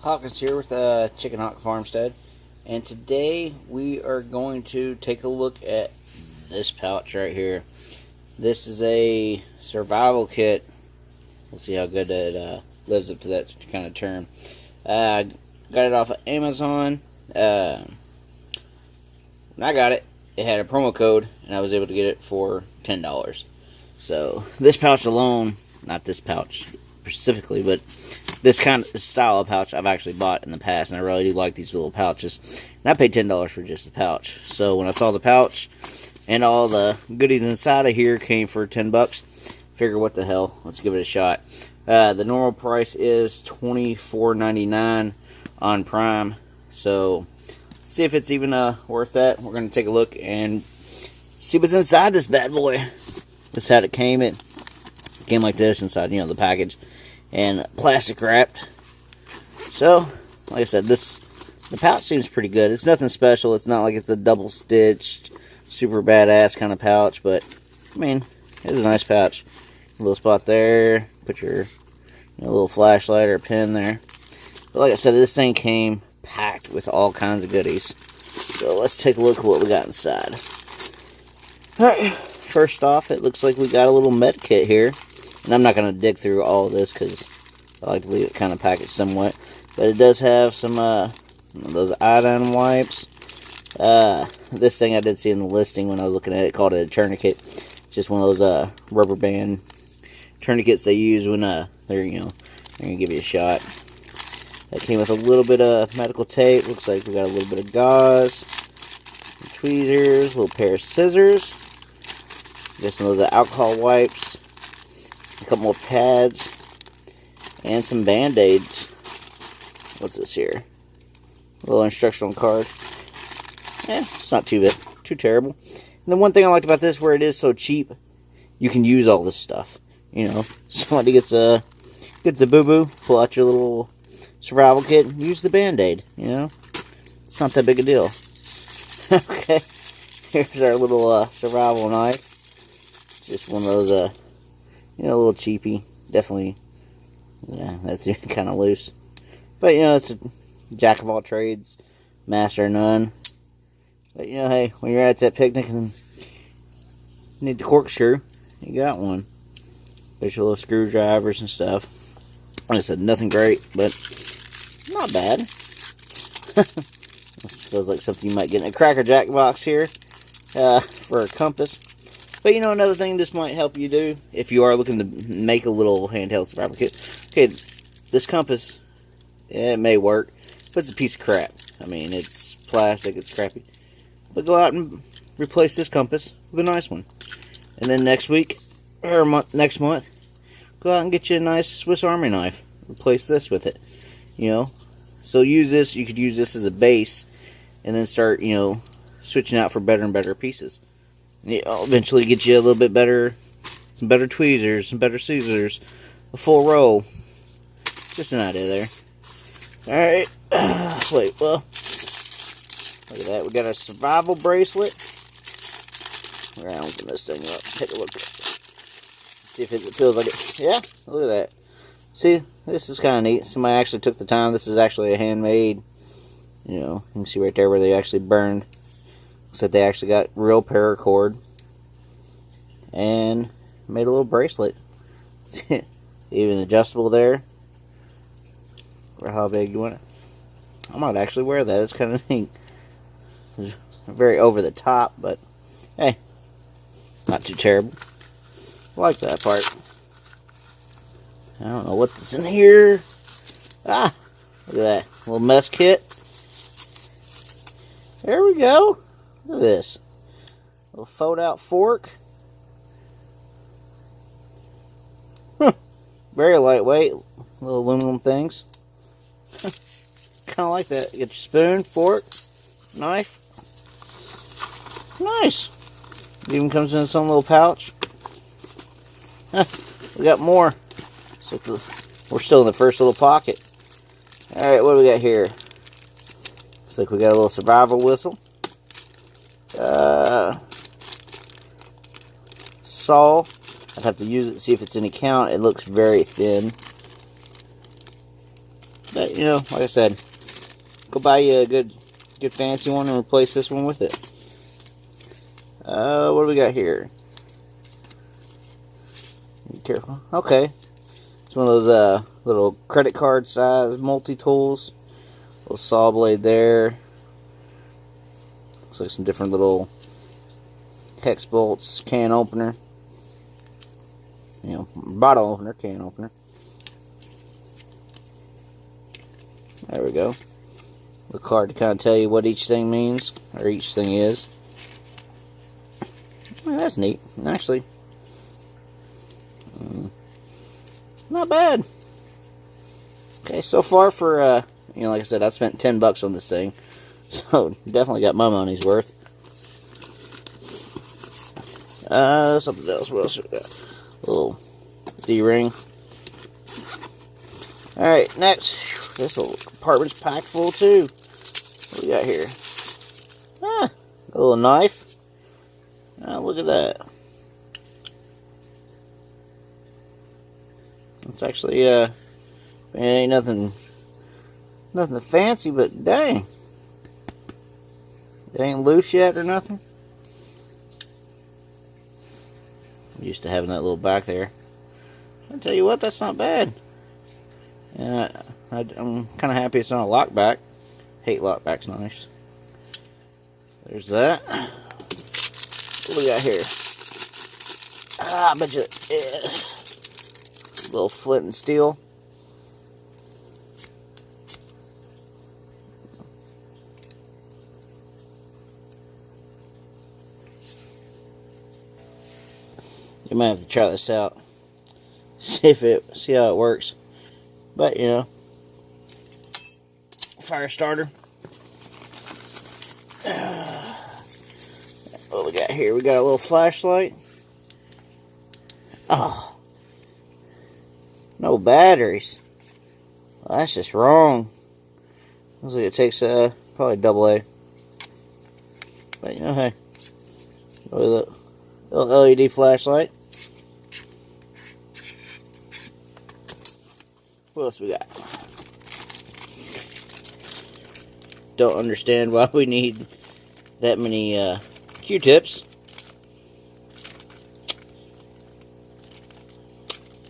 Hawkins here with Chicken Hawk Farmstead, and today we are going to take a look at this pouch right here. This is a survival kit. We'll see how good it lives up to that kind of term. Got it off of Amazon. When I got it, it had a promo code, and I was able to get it for $10. So this pouch alone, not this pouch specifically, but this kind of style of pouch I've actually bought in the past, and I really do like these little pouches. And I paid $10 for just the pouch. So when I saw the pouch and all the goodies inside of here came for $10, figure what the hell, let's give it a shot. The normal price is $24.99 on Prime. So let's see if it's even worth that. We're going to take a look and see what's inside this bad boy. This is how it came. It came like this inside, the package, and plastic wrapped. So, like I said, the pouch seems pretty good. It's nothing special. It's not like it's a double stitched, super badass kind of pouch, but I mean, it's a nice pouch. A little spot there. Put your little flashlight or pen there. But like I said, this thing came packed with all kinds of goodies. So let's take a look at what we got inside. Alright, first off, it looks like we got a little med kit here. And I'm not going to dig through all of this because I like to leave it kind of packaged somewhat. But it does have some those iodine wipes. This thing I did see in the listing when I was looking at it, called it a tourniquet. It's just one of those rubber band tourniquets they use when they're going to give you a shot. That came with a little bit of medical tape. Looks like we got a little bit of gauze, some tweezers, a little pair of scissors. Guessing those are alcohol wipes. A couple more pads, and some band-aids. What's this here? A little instructional card. It's not too bad, too terrible. And the one thing I liked about this, where it is so cheap, you can use all this stuff. Somebody gets a boo-boo, pull out your little survival kit, and use the band-aid. It's not that big a deal. Okay, here's our little survival knife. It's just one of those a little cheapy. Definitely, that's kind of loose. But, it's a jack of all trades, master of none. But, hey, when you're at that picnic and you need the corkscrew, you got one. There's your little screwdrivers and stuff. Like I said, nothing great, but not bad. This feels like something you might get in a Cracker Jack box here for a compass. But another thing this might help you do, if you are looking to make a little handheld survival kit. Okay, this compass, it may work, but it's a piece of crap. I mean, it's plastic, it's crappy. But go out and replace this compass with a nice one. And then next week, or next month, go out and get you a nice Swiss Army knife. Replace this with it, So use this, you could use this as a base, and then start, switching out for better and better pieces. I'll eventually get you a little bit better, some better tweezers, some better scissors, a full roll. Just an idea there. Alright, wait, well, look at that. We got a survival bracelet. We're going to open this thing up, take a look at it. See if it feels like it. Yeah, look at that. See, this is kind of neat. Somebody actually took the time. This is actually a handmade, you can see right there where they actually burned. Looks like they actually got real paracord and made a little bracelet. Even adjustable there for how big you want it. I might actually wear that. It's kind of neat. It's very over the top, but hey, not too terrible. I like that part. I don't know what's in here. Ah, look at that little mess kit. There we go. Look at this. Little fold-out fork. Very lightweight. Little aluminum things. Kind of like that. You get your spoon, fork, knife. Nice. It even comes in its own little pouch. We got more. So we're still in the first little pocket. Alright, what do we got here? Looks like we got a little survival whistle. Saw. I'd have to use it to see if it's any count. It looks very thin. But, you know, like I said, go buy you a good fancy one and replace this one with it. What do we got here? Be careful. Okay. It's one of those little credit card size multi-tools. Little saw blade there. Looks like some different little hex bolts, can opener. You know, bottle opener, can opener. There we go. The card to kind of tell you what each thing means, or each thing is. Well, that's neat, actually. Not bad. Okay, so far for, you know, like I said, I spent $10 on this thing. So, definitely got my money's worth. Something else. What else we got? A little D-ring. Alright, next. This little compartment's packed full, too. What do we got here? Ah, a little knife. Ah, look at that. It's actually, it ain't nothing fancy, but dang. It ain't loose yet or nothing. I'm used to having that little back there. I'll tell you what, that's not bad. And I'm kind of happy it's not a lock back. Hate lockbacks knives. There's that. What do we got here? Ah, I bet you. Yeah. Little flint and steel. You might have to try this out. See how it works. But you know, fire starter. What we got here? We got a little flashlight. Oh, no batteries. Well, that's just wrong. Looks like it takes probably AA. But you know, hey, with a little LED flashlight. What else we got? Don't understand why we need that many Q-tips.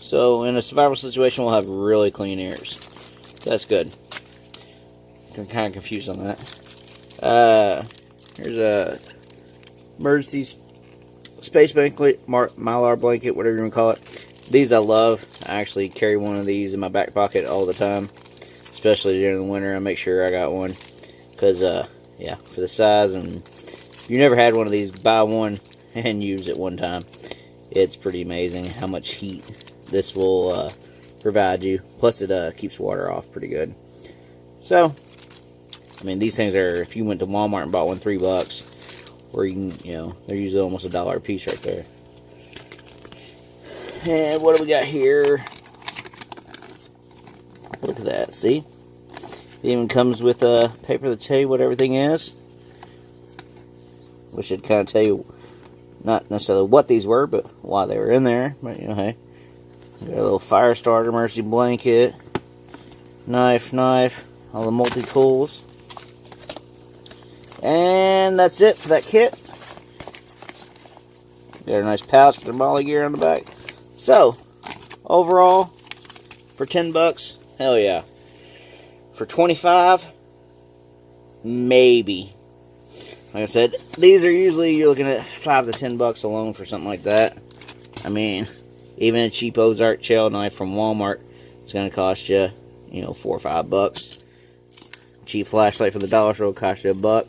So in a survival situation, we'll have really clean ears. That's good. I'm kind of confused on that. Here's a emergency space blanket, mylar blanket, whatever you want to call it. These I love. I actually carry one of these in my back pocket all the time, especially during the winter. I make sure I got one because, yeah, for the size, and if you never had one of these, buy one and use it one time. It's pretty amazing how much heat this will provide you. Plus, it keeps water off pretty good. So, I mean, these things are, if you went to Walmart and bought one, $3, or you can, you know, they're usually almost $1 a piece right there. And what do we got here? Look at that, see? It even comes with a paper to tell you what everything is. Which should kind of tell you, not necessarily what these were, but why they were in there. But, you know, hey. Got a little fire starter, emergency blanket, knife, all the multi-tools. And that's it for that kit. Got a nice pouch with their molly gear on the back. So, overall, for $10, hell yeah. For $25, maybe. Like I said, these are usually, you're looking at $5 to $10 alone for something like that. I mean, even a cheap Ozark shell knife from Walmart, it's going to cost you, you know, $4 or $5. Cheap flashlight for the dollar store will cost you $1.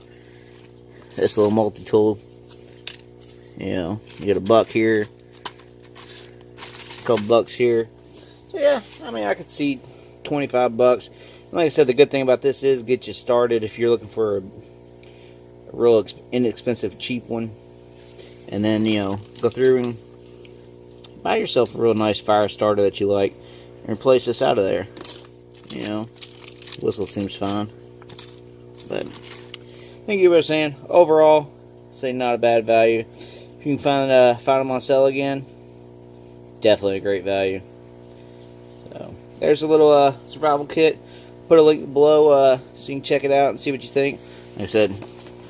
This little multi-tool, you know, you get $1 here. Couple bucks here. So yeah, I mean, I could see $25. Like I said, the good thing about this is get you started if you're looking for a real inexpensive, cheap one. And then, you know, go through and buy yourself a real nice fire starter that you like and replace this out of there. You know, whistle seems fine. But thank you for saying. Overall, say not a bad value. If you can find them on sale again, definitely a great value. So there's a little survival kit put a link below so you can check it out and see what you think. Like I said,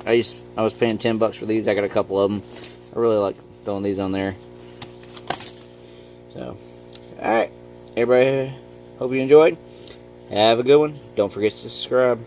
I was paying $10 for these. I got a couple of them. I really like throwing these on there. So, alright. Everybody, hope you enjoyed. Have a good one. Don't forget to subscribe.